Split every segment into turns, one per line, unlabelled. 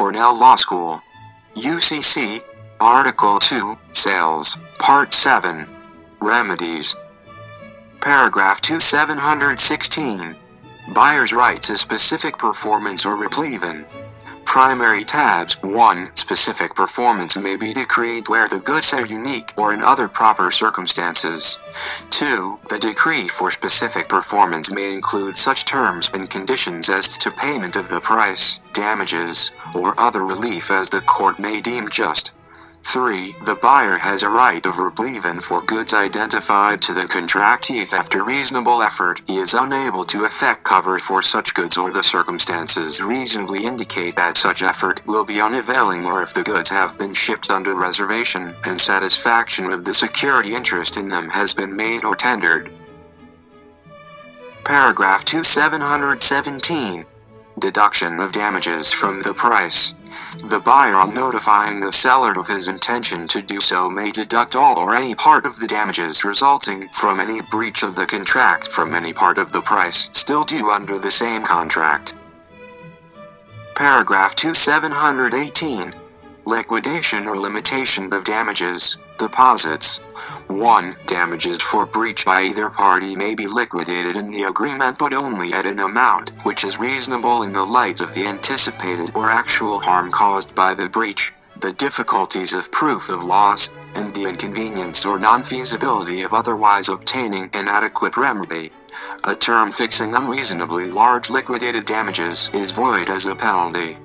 Cornell Law School. UCC Article 2, Sales, Part 7. Remedies. Paragraph 2716. Buyer's right to specific performance or replevin. Primary tabs. 1. Specific performance may be decreed where the goods are unique or in other proper circumstances. 2. The decree for specific performance may include such terms and conditions as to payment of the price, damages, or other relief as the court may deem just. 3. The buyer has a right of replevin for goods identified to the contractee if after reasonable effort he is unable to effect cover for such goods or the circumstances reasonably indicate that such effort will be unavailing or if the goods have been shipped under reservation and satisfaction of the security interest in them has been made or tendered. Paragraph 2717. Deduction of damages from the price. The buyer, on notifying the seller of his intention to do so, may deduct all or any part of the damages resulting from any breach of the contract from any part of the price still due under the same contract. Paragraph 2718. Liquidation or limitation of damages. Deposits. 1. Damages for breach by either party may be liquidated in the agreement but only at an amount which is reasonable in the light of the anticipated or actual harm caused by the breach, the difficulties of proof of loss, and the inconvenience or non-feasibility of otherwise obtaining an adequate remedy. A term fixing unreasonably large liquidated damages is void as a penalty.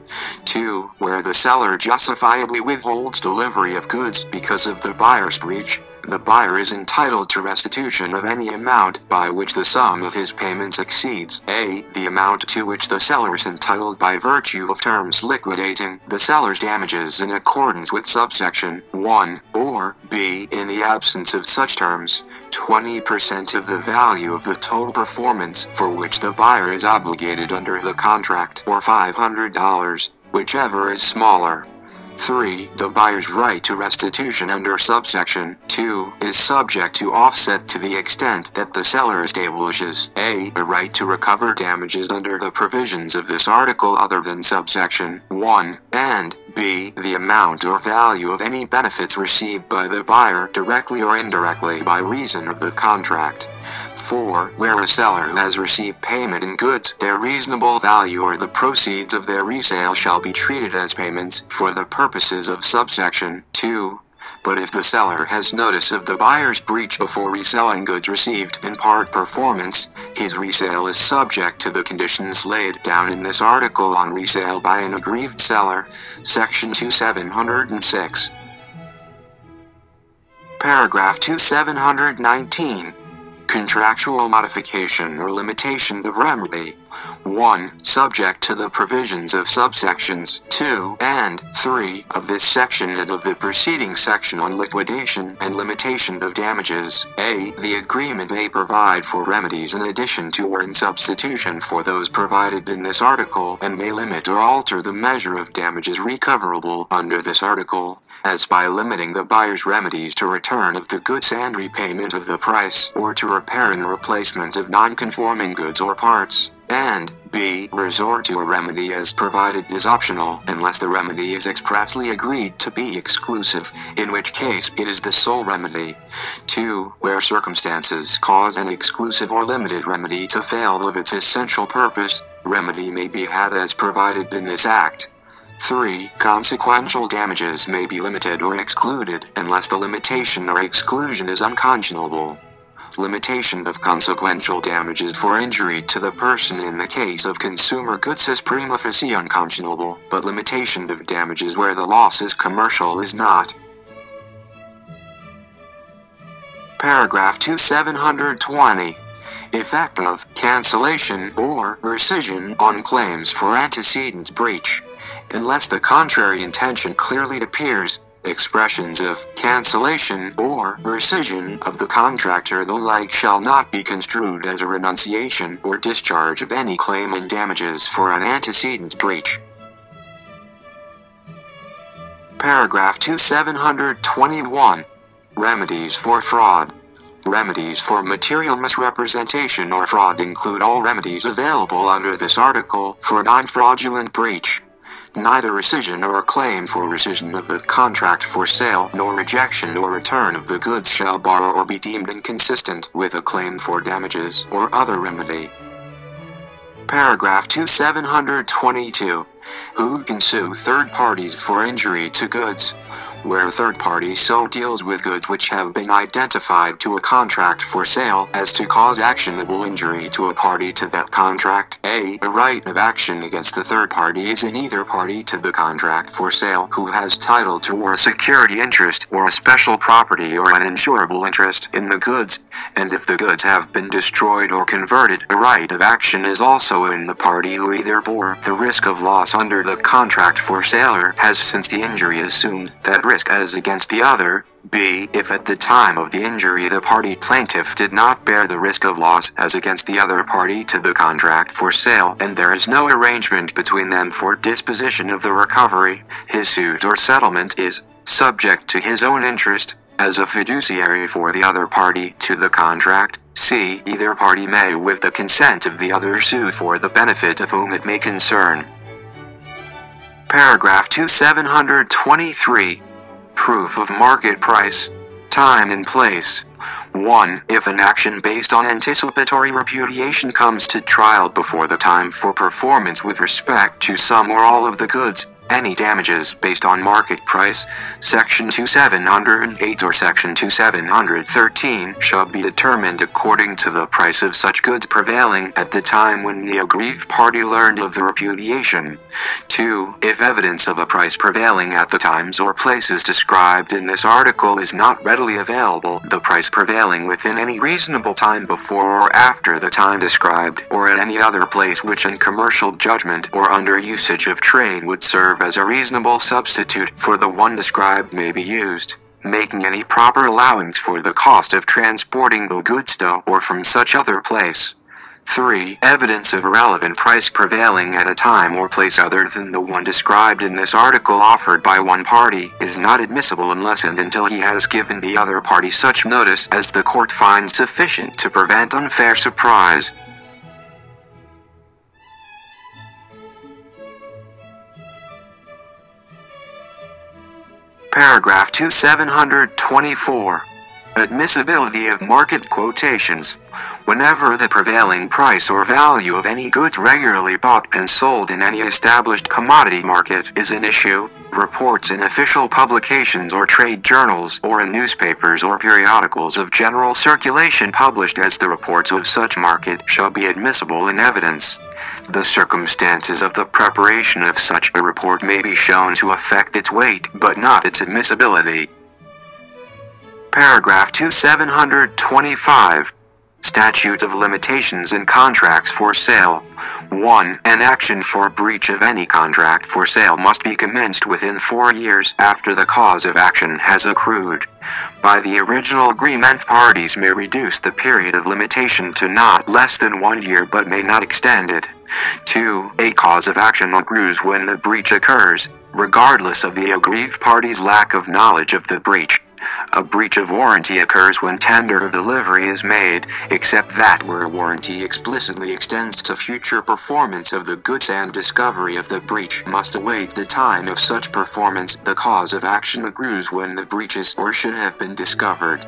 2. Where the seller justifiably withholds delivery of goods because of the buyer's breach, the buyer is entitled to restitution of any amount by which the sum of his payments exceeds a. the amount to which the seller is entitled by virtue of terms liquidating the seller's damages in accordance with subsection 1, or b. in the absence of such terms, 20% of the value of the total performance for which the buyer is obligated under the contract, or $500, whichever is smaller. 3. The buyer's right to restitution under subsection 2 is subject to offset to the extent that the seller establishes a. right to recover damages under the provisions of this article other than subsection 1, and b. the amount or value of any benefits received by the buyer directly or indirectly by reason of the contract. 4. Where a seller has received payment in goods, their reasonable value or the proceeds of their resale shall be treated as payments for the purposes of subsection 2. But if the seller has notice of the buyer's breach before reselling goods received in part performance, his resale is subject to the conditions laid down in this article on resale by an aggrieved seller, section 2706. Paragraph 2719. Contractual modification or limitation of remedy. 1. Subject to the provisions of subsections 2 and 3 of this section and of the preceding section on liquidation and limitation of damages, a. the agreement may provide for remedies in addition to or in substitution for those provided in this article and may limit or alter the measure of damages recoverable under this article, as by limiting the buyer's remedies to return of the goods and repayment of the price, or to repair and replacement of non-conforming goods or parts, and b. resort to a remedy as provided is optional unless the remedy is expressly agreed to be exclusive, in which case it is the sole remedy. 2. Where circumstances cause an exclusive or limited remedy to fail of its essential purpose, remedy may be had as provided in this Act. 3. Consequential damages may be limited or excluded unless the limitation or exclusion is unconscionable. Limitation of consequential damages for injury to the person in the case of consumer goods is prima facie unconscionable, but limitation of damages where the loss is commercial is not. Paragraph 2720. Effect of cancellation or rescission on claims for antecedent breach. Unless the contrary intention clearly appears, expressions of cancellation or rescission of the contract or the like shall not be construed as a renunciation or discharge of any claim in damages for an antecedent breach. Paragraph 2721. Remedies for fraud. Remedies for material misrepresentation or fraud include all remedies available under this article for non-fraudulent breach. Neither rescission or claim for rescission of the contract for sale nor rejection or return of the goods shall bar or be deemed inconsistent with a claim for damages or other remedy. Paragraph 2722. Who can sue third parties for injury to goods? Where a third party so deals with goods which have been identified to a contract for sale as to cause actionable injury to a party to that contract. A right of action against the third party is in either party to the contract for sale who has title to or a security interest or a special property or an insurable interest in the goods, and if the goods have been destroyed or converted, a right of action is also in the party who either bore the risk of loss under the contract for sale or has since the injury assumed that risk as against the other. B. If at the time of the injury the party plaintiff did not bear the risk of loss as against the other party to the contract for sale, and there is no arrangement between them for disposition of the recovery, his suit or settlement is subject to his own interest, as a fiduciary for the other party to the contract. C. Either party may with the consent of the other sue for the benefit of whom it may concern. Paragraph 2723. Proof of market price. Time and place. 1. If an action based on anticipatory repudiation comes to trial before the time for performance with respect to some or all of the goods, any damages based on market price, Section 2708 or Section 2713 shall be determined according to the price of such goods prevailing at the time when the aggrieved party learned of the repudiation. 2. If evidence of a price prevailing at the times or places described in this article is not readily available, the price prevailing within any reasonable time before or after the time described, or at any other place which in commercial judgment or under usage of trade would serve as a reasonable substitute for the one described may be used, making any proper allowance for the cost of transporting the goods to or from such other place. 3. Evidence of a relevant price prevailing at a time or place other than the one described in this article offered by one party is not admissible unless and until he has given the other party such notice as the court finds sufficient to prevent unfair surprise. Paragraph 2724. Admissibility of market quotations. Whenever the prevailing price or value of any good regularly bought and sold in any established commodity market is an issue, reports in official publications or trade journals or in newspapers or periodicals of general circulation published as the reports of such market shall be admissible in evidence. The circumstances of the preparation of such a report may be shown to affect its weight, but not its admissibility. Paragraph 2725. Statute of Limitations in Contracts for Sale. 1. An action for breach of any contract for sale must be commenced within 4 years after the cause of action has accrued. By the original agreement, parties may reduce the period of limitation to not less than 1 year but may not extend it. 2. A cause of action accrues when the breach occurs, regardless of the aggrieved party's lack of knowledge of the breach. A breach of warranty occurs when tender of delivery is made, except that where a warranty explicitly extends to future performance of the goods and discovery of the breach must await the time of such performance. The cause of action accrues when the breach is or should have been discovered.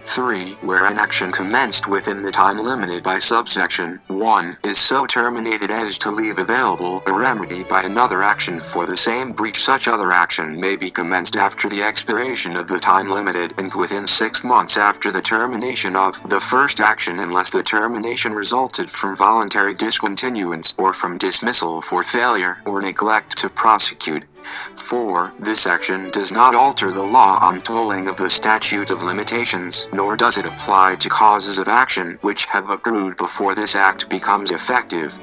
3. Where an action commenced within the time limited by subsection 1 is so terminated as to leave available a remedy by another action for the same breach, such other action may be commenced after the expiration of the time limited and within 6 months after the termination of the first action unless the termination resulted from voluntary discontinuance or from dismissal for failure or neglect to prosecute. 4. This action does not alter the law on tolling of the statute of limitations, nor does it apply to causes of action which have accrued before this act becomes effective.